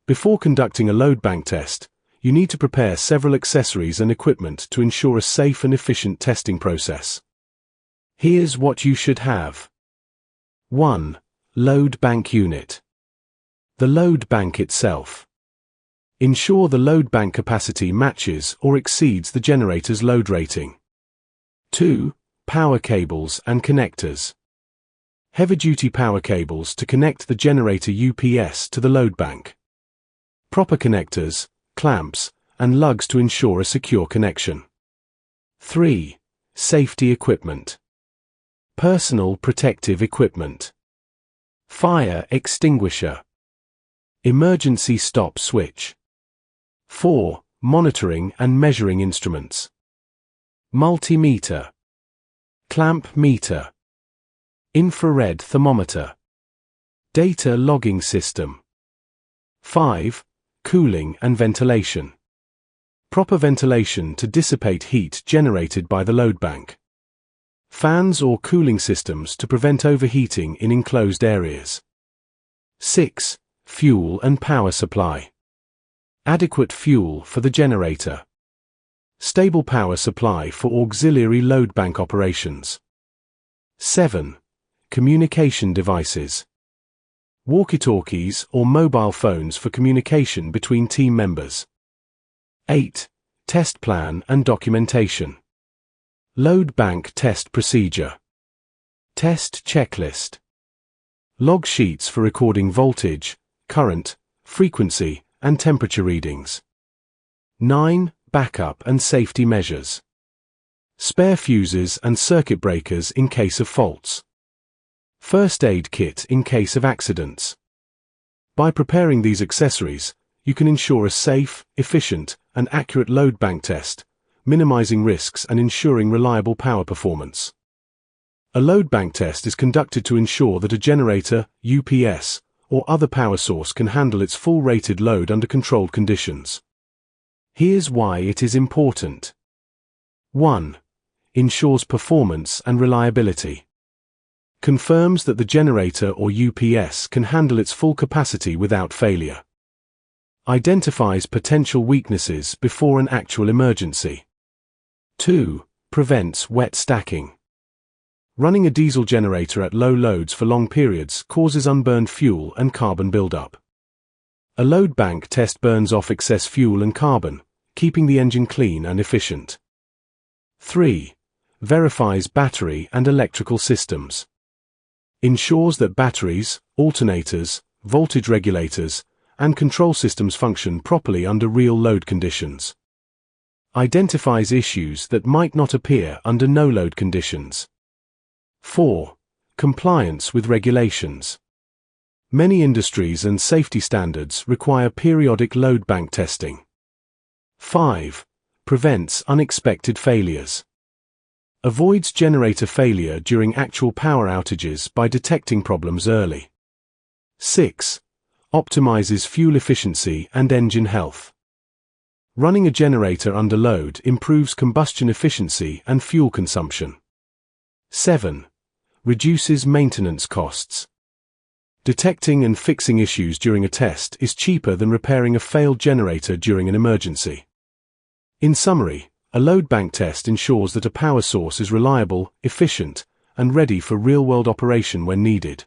Before conducting a load bank test, you need to prepare several accessories and equipment to ensure a safe and efficient testing process. Here's what you should have. 1. Load bank unit. The load bank itself. Ensure the load bank capacity matches or exceeds the generator's load rating. 2. Power cables and connectors. Heavy-duty power cables to connect the generator UPS to the load bank. Proper connectors, clamps, and lugs to ensure a secure connection. 3. Safety equipment. Personal protective equipment. Fire extinguisher. Emergency stop switch. 4. Monitoring and measuring instruments. Multimeter. Clamp meter. Infrared thermometer. Data logging system. 5. Cooling and ventilation. Proper ventilation to dissipate heat generated by the load bank. Fans or cooling systems to prevent overheating in enclosed areas. 6. Fuel and power supply. Adequate fuel for the generator. Stable power supply for auxiliary load bank operations. 7. Communication devices. Walkie-talkies or mobile phones for communication between team members. 8. Test plan and documentation. Load bank test procedure. Test checklist. Log sheets for recording voltage, current, frequency, and temperature readings. 9. Backup and safety measures. Spare fuses and circuit breakers in case of faults. First aid kit in case of accidents. By preparing these accessories, you can ensure a safe, efficient, and accurate load bank test, minimizing risks and ensuring reliable power performance. A load bank test is conducted to ensure that a generator, UPS, or other power source can handle its full rated load under controlled conditions. Here's why it is important. 1. Ensures performance and reliability. Confirms that the generator or UPS can handle its full capacity without failure. Identifies potential weaknesses before an actual emergency. 2. Prevents wet stacking. Running a diesel generator at low loads for long periods causes unburned fuel and carbon buildup. A load bank test burns off excess fuel and carbon, keeping the engine clean and efficient. 3. Verifies battery and electrical systems. Ensures that batteries, alternators, voltage regulators, and control systems function properly under real load conditions. Identifies issues that might not appear under no-load conditions. 4. Compliance with regulations. Many industries and safety standards require periodic load bank testing. 5. Prevents unexpected failures. Avoids generator failure during actual power outages by detecting problems early. 6. Optimizes fuel efficiency and engine health. Running a generator under load improves combustion efficiency and fuel consumption. 7. Reduces maintenance costs. Detecting and fixing issues during a test is cheaper than repairing a failed generator during an emergency. In summary, a load bank test ensures that a power source is reliable, efficient, and ready for real-world operation when needed.